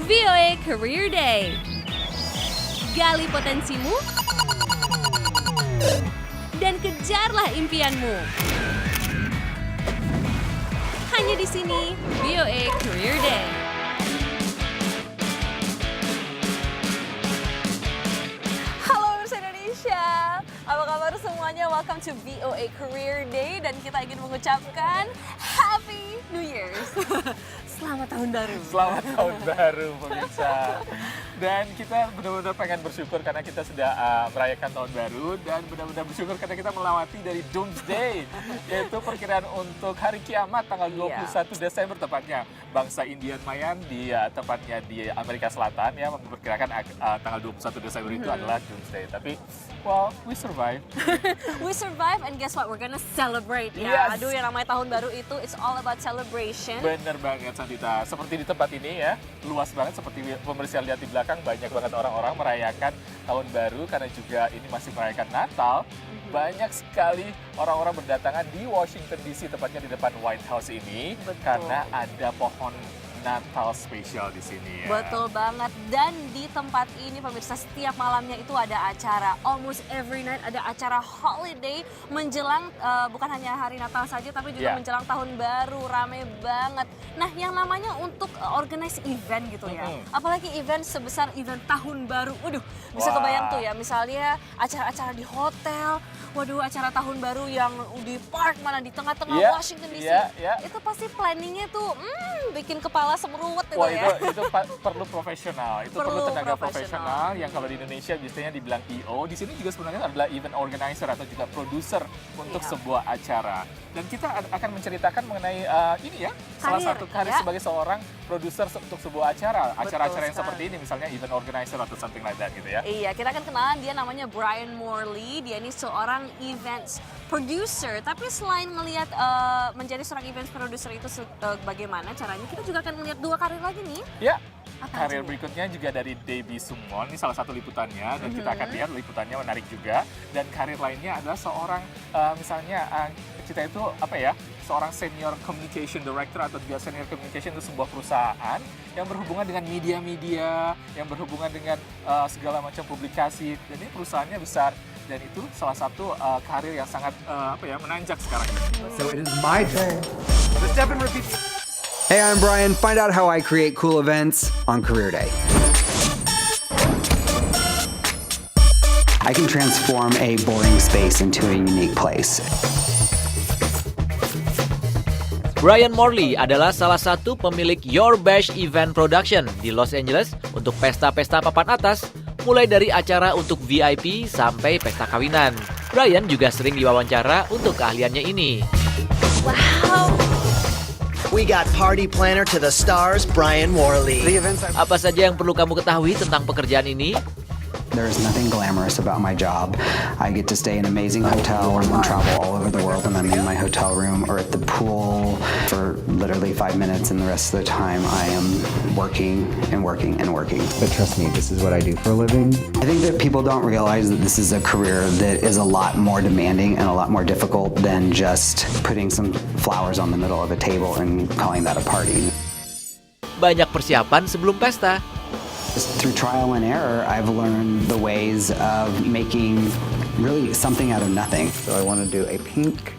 VOA Career Day. Gali potensimu dan kejarlah impianmu. Hanya di sini, VOA Career Day. Halo pemirsa Indonesia, apa kabar semuanya? Welcome to VOA Career Day dan kita ingin mengucapkan Happy New Year's. Selamat tahun baru. Selamat tahun baru pemirsa. Dan kita benar-benar pengen bersyukur karena kita sudah merayakan tahun baru dan benar-benar bersyukur karena kita melewati dari Doomsday, yaitu perkiraan untuk hari kiamat tanggal 21 Desember tepatnya. Bangsa Indian Mayan tepatnya di Amerika Selatan ya memperkirakan tanggal 21 Desember itu adalah Doomsday. Tapi well, we survive. We survive and guess what? We're gonna celebrate ya. Yes. Aduh, yang namanya tahun baru itu it's all about celebration. Bener banget Sandita. Seperti di tempat ini ya, luas banget seperti pemirsa lihat di belakang, banyak banget orang-orang merayakan tahun baru karena juga ini masih merayakan Natal. Banyak sekali orang-orang berdatangan di Washington DC, tepatnya di depan White House ini. Betul. Karena ada pohon Natal spesial di sini ya. Betul banget. Dan di tempat ini pemirsa setiap malamnya itu ada acara. Almost every night ada acara holiday menjelang bukan hanya hari Natal saja tapi juga menjelang tahun baru. Rame banget. Nah, yang namanya untuk organize event gitu ya. Apalagi event sebesar event tahun baru. Waduh, bisa kebayang tuh ya. Misalnya acara-acara di hotel. Waduh, acara tahun baru yang di park mana di tengah-tengah Washington DC. Itu pasti planningnya tuh bikin kepala semeruwet itu. Wah, ya. itu perlu profesional. Itu perlu tenaga profesional yang kalau di Indonesia biasanya dibilang EO. Di sini juga sebenarnya adalah event organizer atau juga produser untuk sebuah acara. Dan kita akan menceritakan mengenai ini ya, salah satu karir sebagai seorang produser untuk sebuah acara. Acara-acara yang seperti ini misalnya event organizer atau something like that gitu ya. Iya, kita akan kenalan dia namanya Brian Morley. Dia ini seorang events producer. Tapi selain ngelihat menjadi seorang events producer itu bagaimana caranya, kita juga akan melihat dua karir lagi nih. Ya. Karir berikutnya juga dari Debbie Sumon, ini salah satu liputannya dan kita akan lihat liputannya menarik juga. Dan karir lainnya adalah seorang misalnya kita itu apa ya, seorang senior communication director atau juga senior communication untuk sebuah perusahaan yang berhubungan dengan media-media, yang berhubungan dengan segala macam publikasi. Dan ini perusahaannya besar dan itu salah satu karir yang sangat menanjak sekarang ini. So it is my turn to step and repeat. Hey, I'm Brian. Find out how I create cool events on Career Day. I can transform a boring space into a unique place. Brian Morley adalah salah satu pemilik Your Bash Event Production di Los Angeles untuk pesta-pesta papan atas, mulai dari acara untuk VIP sampai pesta kawinan. Brian juga sering diwawancara untuk keahliannya ini. Wow. We got party planner to the stars, Brian Morley. Apa saja yang perlu kamu ketahui tentang pekerjaan ini? There's nothing glamorous about my job. I get to stay in amazing hotels and travel all over the world, and I'm in my hotel room or at the pool for literally 5 minutes, and the rest of the time I am working and working and working. But trust me, this is what I do for a living. I think that people don't realize that this is a career that is a lot more demanding and a lot more difficult than just putting some flowers on the middle of a table and calling that a party. Banyak persiapan sebelum pesta. Through trial and error, I've learned the ways of making really something out of nothing. So I want to do a pink,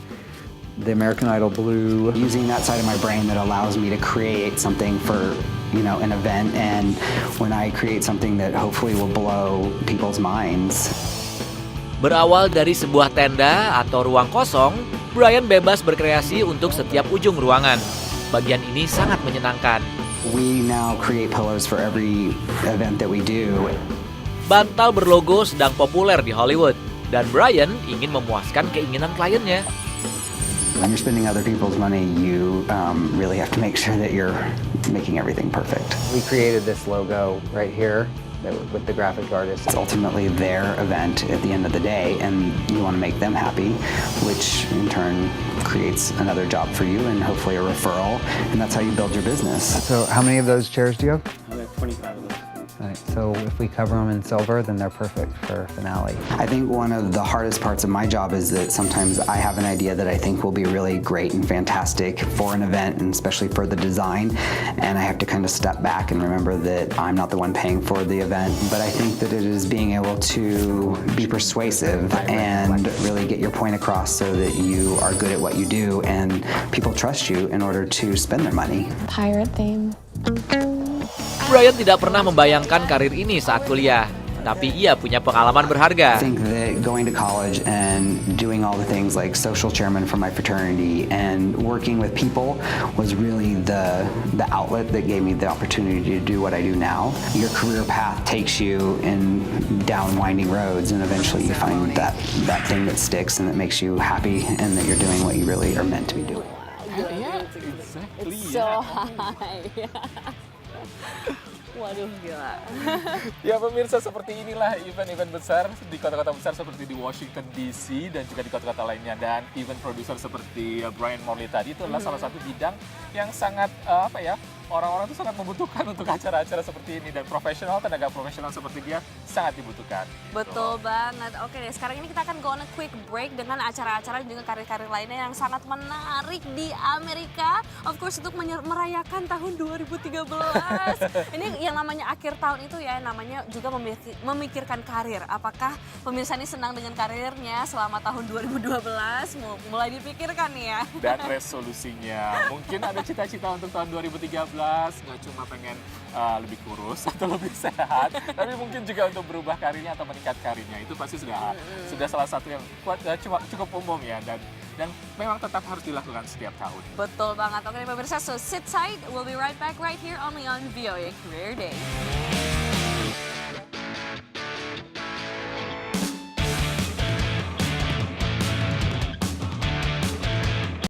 the American Idol blue. Using that side of my brain that allows me to create something for, an event, and when I create something that hopefully will blow people's minds. Berawal dari sebuah tenda atau ruang kosong, Brian bebas berkreasi untuk setiap ujung ruangan. Bagian ini sangat menyenangkan. We now create pillows for every event that we do. Bantal berlogo sedang populer di Hollywood, dan Brian ingin memuaskan keinginan kliennya. When you're spending other people's money, you really have to make sure that you're making everything perfect. We created this logo right here with the graphic artist. It's ultimately their event at the end of the day, and you want to make them happy, which in turn creates another job for you and hopefully a referral, and that's how you build your business. So how many of those chairs do you have? I have 25 of those. All right, so So if we cover them in silver, then they're perfect for finale. I think one of the hardest parts of my job is that sometimes I have an idea that I think will be really great and fantastic for an event, and especially for the design, and I have to kind of step back and remember that I'm not the one paying for the event, but I think that it is being able to be persuasive and really get your point across so that you are good at what you do and people trust you in order to spend their money. Pirate theme. Brian tidak pernah membayangkan karir ini saat kuliah, tapi ia punya pengalaman I berharga. think that going to college and doing all the things like social chairman for my fraternity and working with people was really the outlet that gave me the opportunity to do what I do now. Your career path takes you in down winding roads, and eventually you find that thing that sticks and that makes you happy and that you're doing what you really are meant to be doing. Exactly. So high. Waduh, gila. Ya pemirsa, seperti inilah event-event besar di kota-kota besar seperti di Washington DC dan juga di kota-kota lainnya. Dan event producer seperti Brian Morley tadi itu adalah salah satu bidang yang sangat orang-orang itu sangat membutuhkan untuk acara-acara seperti ini, dan tenaga profesional seperti dia sangat dibutuhkan. Betul banget. Oke deh, sekarang ini kita akan go on a quick break dengan acara-acara dan juga karir-karir lainnya yang sangat menarik di Amerika. Of course, untuk merayakan tahun 2013. Ini yang namanya akhir tahun itu ya, namanya juga memikirkan karir. Apakah pemirsa ini senang dengan karirnya selama tahun 2012? Mulai dipikirkan nih ya. Dan resolusinya, mungkin ada cita-cita untuk tahun 2013, nggak cuma pengen lebih kurus atau lebih sehat, tapi mungkin juga untuk berubah karirnya atau meningkat karirnya. Itu pasti sudah salah satu yang cukup umum ya, dan memang tetap harus dilakukan setiap tahun. Betul banget. Oke pemirsa, so sit tight. We'll be right back right here only on VOA Career Day.